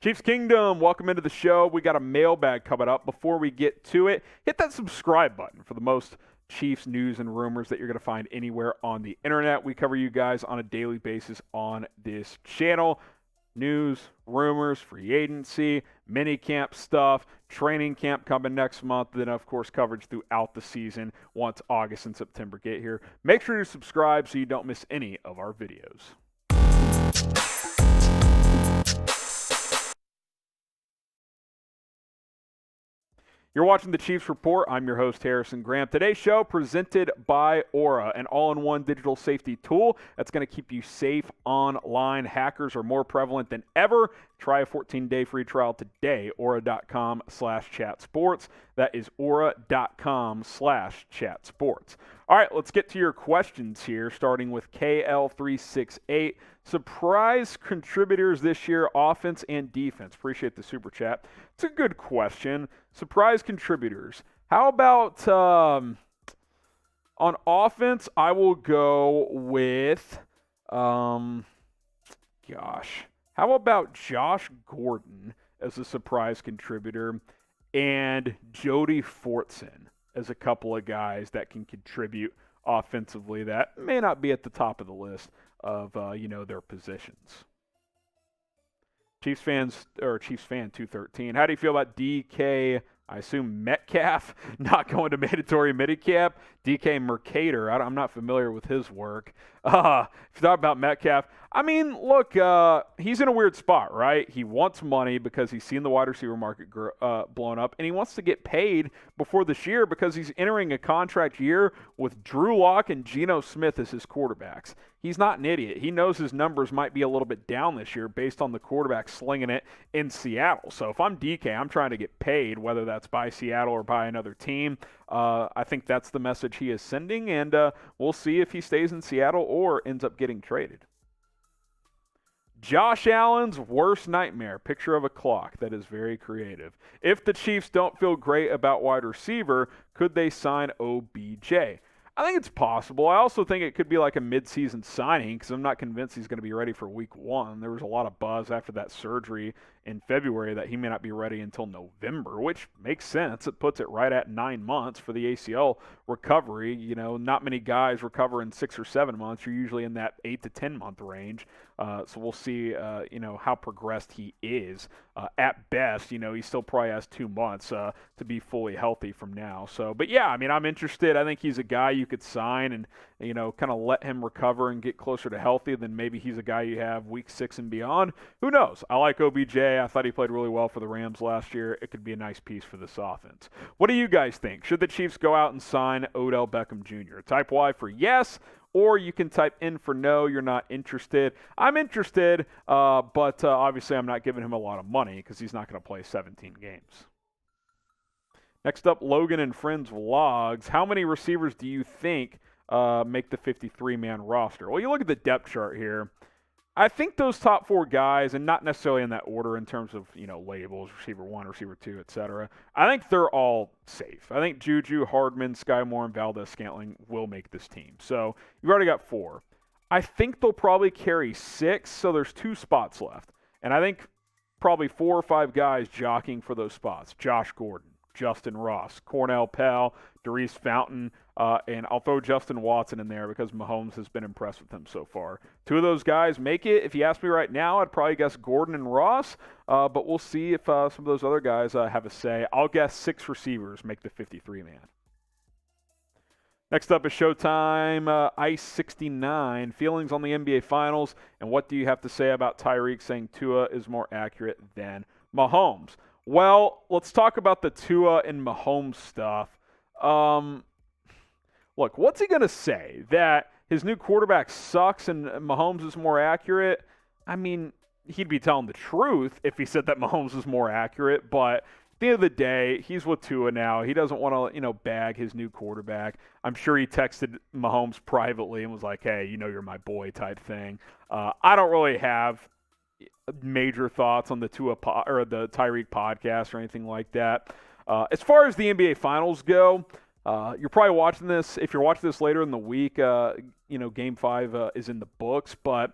Chiefs Kingdom, welcome into the show. We got a mailbag coming up. Before we get to it, hit that subscribe button for the most Chiefs news and rumors that you're going to find anywhere on the internet. We cover you guys on a daily basis on this channel. News, rumors, free agency, minicamp stuff, training camp coming next month, then of course coverage throughout the season once August and September get here. Make sure you subscribe so you don't miss any of our videos. You're watching the Chiefs Report. I'm your host, Harrison Graham. Today's show presented by Aura, an all-in-one digital safety tool that's going to keep you safe online. Hackers are more prevalent than ever. Try a 14-day free trial today, aura.com/chatsports. That is aura.com/chatsports. All right, let's get to your questions here, starting with KL368. Surprise contributors this year, offense and defense. Appreciate the super chat. It's a good question. Surprise contributors. How about on offense? I will go with, how about Josh Gordon as a surprise contributor and Jody Fortson as a couple of guys that can contribute offensively that may not be at the top of the list of their positions. Chiefs fan 213. How do you feel about DK? I assume Metcalf not going to mandatory minicamp. DK Mercator. I'm not familiar with his work. If you thought about Metcalf, I mean, look, he's in a weird spot, right? He wants money because he's seen the wide receiver market blown up, and he wants to get paid before this year because he's entering a contract year with Drew Lock and Geno Smith as his quarterbacks. He's not an idiot. He knows his numbers might be a little bit down this year based on the quarterback slinging it in Seattle. So if I'm DK, I'm trying to get paid, whether that's by Seattle or by another team. I think that's the message he is sending, and we'll see if he stays in Seattle or ends up getting traded. Josh Allen's worst nightmare, picture of a clock. That is very creative. If the Chiefs don't feel great about wide receiver, could they sign OBJ? I think it's possible. I also think it could be like a midseason signing because I'm not convinced he's going to be ready for week 1. There was a lot of buzz after that surgery in February that he may not be ready until November, which makes sense. It puts it right at 9 months for the ACL recovery. You know, not many guys recover in 6 or 7 months. You're usually in that 8 to 10 month range. So we'll see, how progressed he is. At best, he still probably has 2 months to be fully healthy from now. So, but yeah, I mean, I'm interested. I think he's a guy you could sign and, kind of let him recover and get closer to healthy. Then maybe he's a guy you have week 6 and beyond. Who knows? I like OBJ. I thought he played really well for the Rams last year. It could be a nice piece for this offense. What do you guys think? Should the Chiefs go out and sign Odell Beckham Jr.? Type Y for yes, or you can type in for no, you're not interested. I'm interested, but obviously I'm not giving him a lot of money because he's not going to play 17 games. Next up, Logan and Friends Vlogs. How many receivers do you think make the 53-man roster? Well, you look at the depth chart here. I think those top 4 guys, and not necessarily in that order in terms of, labels, receiver 1, receiver 2, etc. I think they're all safe. I think Juju, Hardman, Sky Moore, and Valdez-Scantling will make this team. So you've already got 4. I think they'll probably carry 6, so there's 2 spots left. And I think probably 4 or 5 guys jockeying for those spots. Josh Gordon, Justin Ross, Cornell Powell, Darius Fountain, and I'll throw Justin Watson in there because Mahomes has been impressed with him so far. 2 of those guys make it. If you ask me right now, I'd probably guess Gordon and Ross, but we'll see if some of those other guys have a say. I'll guess 6 receivers make the 53-man. Next up is Showtime Ice 69. Feelings on the NBA Finals, and what do you have to say about Tyreek saying Tua is more accurate than Mahomes? Well, let's talk about the Tua and Mahomes stuff. Look, what's he going to say? That his new quarterback sucks and Mahomes is more accurate? I mean, he'd be telling the truth if he said that Mahomes is more accurate, but at the end of the day, he's with Tua now. He doesn't want to, bag his new quarterback. I'm sure he texted Mahomes privately and was like, hey, you're my boy type thing. I don't really have major thoughts on the or the Tyreek podcast or anything like that. As far as the NBA Finals go, you're probably watching this. If you're watching this later in the week, Game 5 is in the books. But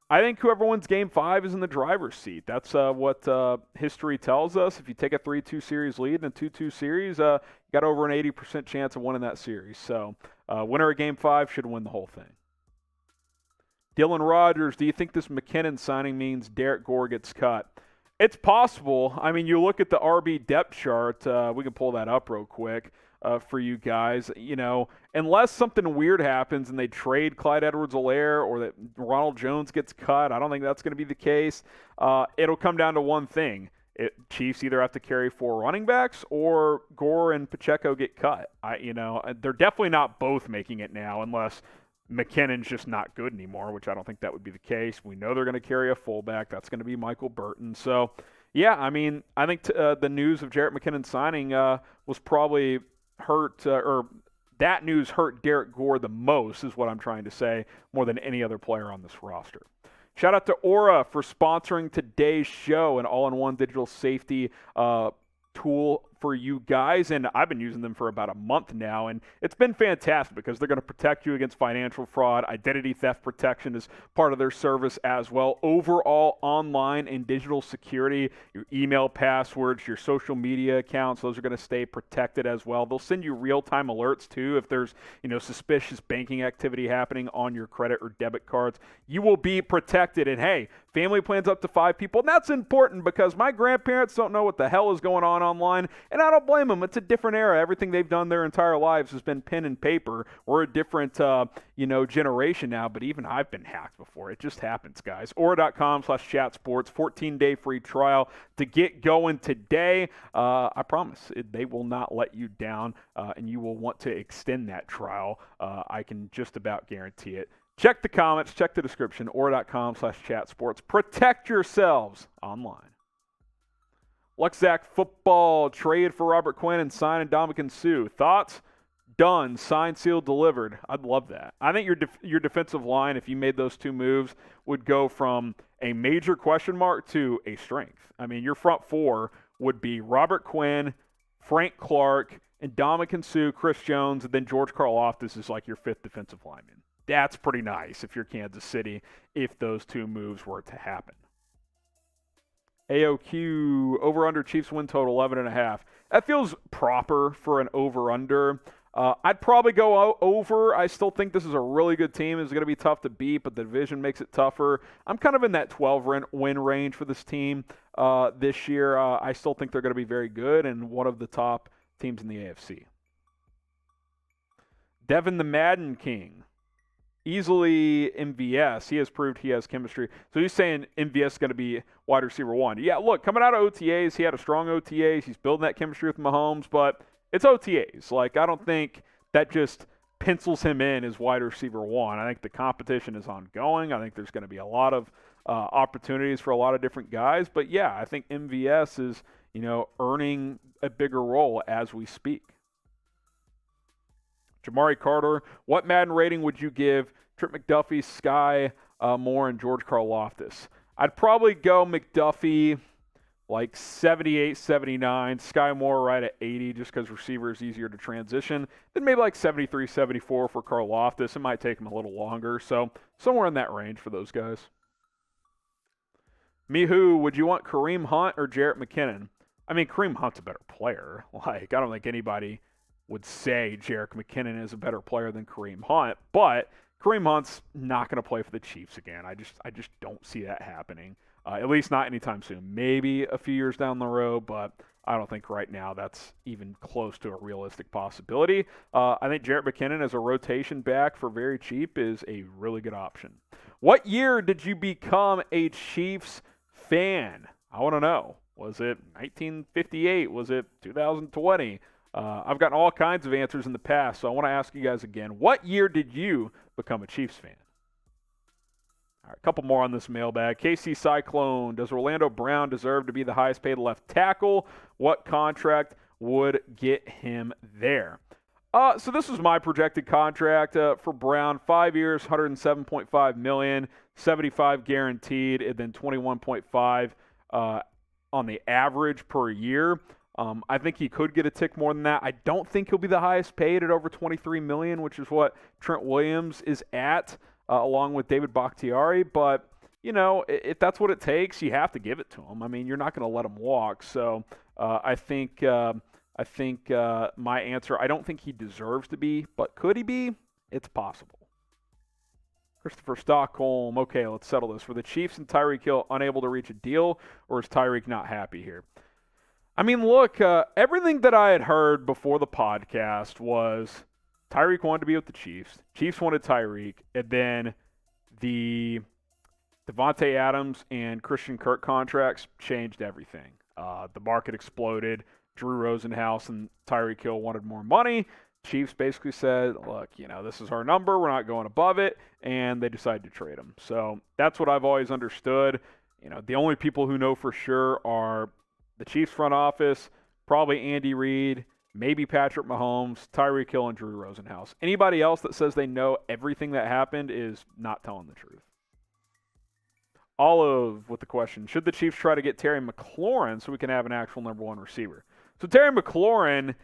I think whoever wins Game 5 is in the driver's seat. That's what history tells us. If you take a 3-2 series lead in a 2-2 series, you got over an 80% chance of winning that series. So winner of Game 5 should win the whole thing. Dylan Rogers, do you think this McKinnon signing means Derek Gore gets cut? It's possible. I mean, you look at the RB depth chart. We can pull that up real quick for you guys. You know, unless something weird happens and they trade Clyde Edwards-Helaire or that Ronald Jones gets cut, I don't think that's going to be the case. It'll come down to one thing. Chiefs either have to carry 4 running backs or Gore and Pacheco get cut. They're definitely not both making it now unless McKinnon's just not good anymore, which I don't think that would be the case. We know they're going to carry a fullback. That's going to be Michael Burton. So, yeah, I mean, I think the news of Jerick McKinnon signing was probably that news hurt Derek Gore the most, is what I'm trying to say, more than any other player on this roster. Shout out to Aura for sponsoring today's show, an all-in-one digital safety tool for you guys, and I've been using them for about a month now, and it's been fantastic because they're going to protect you against financial fraud. Identity theft protection is part of their service as well. Overall online and digital security, your email passwords, your social media accounts, those are going to stay protected as well. They'll send you real-time alerts too if there's suspicious banking activity happening on your credit or debit cards. You will be protected, and hey, family plans up to 5 people, and that's important because my grandparents don't know what the hell is going on online, and I don't blame them. It's a different era. Everything they've done their entire lives has been pen and paper. We're a different, generation now, but even I've been hacked before. It just happens, guys. Aura.com/chatsports, 14-day free trial to get going today. I promise they will not let you down, and you will want to extend that trial. I can just about guarantee it. Check the comments, check the description, aura.com/chatsports. Protect yourselves online. Luxac football, trade for Robert Quinn and sign Ndamukong Suh. Thoughts? Done. Signed, sealed, delivered. I'd love that. I think your defensive line, if you made those 2 moves, would go from a major question mark to a strength. I mean, your front 4 would be Robert Quinn, Frank Clark, Ndamukong Suh, Chris Jones, and then George Karlaftis is like your 5th defensive lineman. That's pretty nice if you're Kansas City, if those 2 moves were to happen. AOQ, over-under Chiefs win total 11.5. That feels proper for an over-under. I'd probably go over. I still think this is a really good team. It's going to be tough to beat, but the division makes it tougher. I'm kind of in that 12-win range for this team this year. I still think they're going to be very good and one of the top teams in the AFC. Devin the Madden King. Easily MVS. He has proved he has chemistry. So he's saying MVS is going to be wide receiver 1. Yeah, look, coming out of OTAs, he had a strong OTAs. He's building that chemistry with Mahomes, but it's OTAs. Like, I don't think that just pencils him in as wide receiver 1. I think the competition is ongoing. I think there's going to be a lot of opportunities for a lot of different guys. But, yeah, I think MVS is, earning a bigger role as we speak. Jamari Carter, what Madden rating would you give Trent McDuffie, Sky Moore, and George Karlaftis? I'd probably go McDuffie like 78, 79, Sky Moore right at 80 just because receiver is easier to transition. Then maybe like 73, 74 for Karlaftis. It might take him a little longer. So somewhere in that range for those guys. Mihu, would you want Kareem Hunt or Jerick McKinnon? I mean, Kareem Hunt's a better player. Like, I don't think anybody would say Jerick McKinnon is a better player than Kareem Hunt, but Kareem Hunt's not going to play for the Chiefs again. I just don't see that happening, at least not anytime soon. Maybe a few years down the road, but I don't think right now that's even close to a realistic possibility. I think Jerick McKinnon as a rotation back for very cheap is a really good option. What year did you become a Chiefs fan? I want to know. Was it 1958? Was it 2020? I've gotten all kinds of answers in the past, so I want to ask you guys again. What year did you become a Chiefs fan? All right, a couple more on this mailbag. KC Cyclone, does Orlando Brown deserve to be the highest paid left tackle? What contract would get him there? So this was my projected contract for Brown. 5 years, $107.5 million, 75 guaranteed, and then 21.5 on the average per year. I think he could get a tick more than that. I don't think he'll be the highest paid at over $23 million, which is what Trent Williams is at, along with David Bakhtiari. But, if that's what it takes, you have to give it to him. I mean, you're not going to let him walk. So I think my answer, I don't think he deserves to be, but could he be? It's possible. Christopher Stockholm, okay, let's settle this. Were the Chiefs and Tyreek Hill unable to reach a deal, or is Tyreek not happy here? I mean, look, everything that I had heard before the podcast was Tyreek wanted to be with the Chiefs. Chiefs wanted Tyreek, and then the Devontae Adams and Christian Kirk contracts changed everything. The market exploded. Drew Rosenhaus and Tyreek Hill wanted more money. Chiefs basically said, look, this is our number. We're not going above it. And they decided to trade him. So that's what I've always understood. The only people who know for sure are the Chiefs front office, probably Andy Reid, maybe Patrick Mahomes, Tyreek Hill, and Drew Rosenhaus. Anybody else that says they know everything that happened is not telling the truth. Olive with the question, should the Chiefs try to get Terry McLaurin so we can have an actual number one receiver? So Terry McLaurin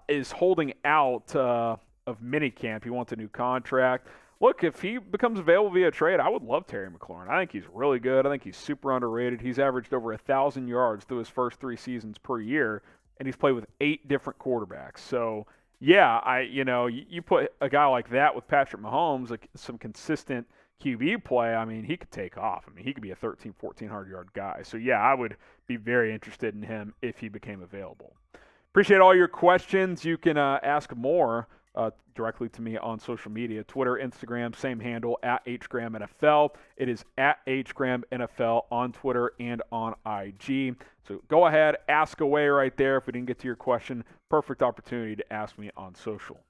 is holding out of minicamp. He wants a new contract. Look, if he becomes available via trade, I would love Terry McLaurin. I think he's really good. I think he's super underrated. He's averaged over 1,000 yards through his first 3 seasons per year, and he's played with 8 different quarterbacks. So, yeah, you put a guy like that with Patrick Mahomes, like some consistent QB play, I mean, he could take off. I mean, he could be a 1,400-yard guy. So, yeah, I would be very interested in him if he became available. Appreciate all your questions. You can ask more directly to me on social media, Twitter, Instagram, same handle, @HGramNFL. It is @HGramNFL on Twitter and on IG. So go ahead, ask away right there. If we didn't get to your question, perfect opportunity to ask me on social.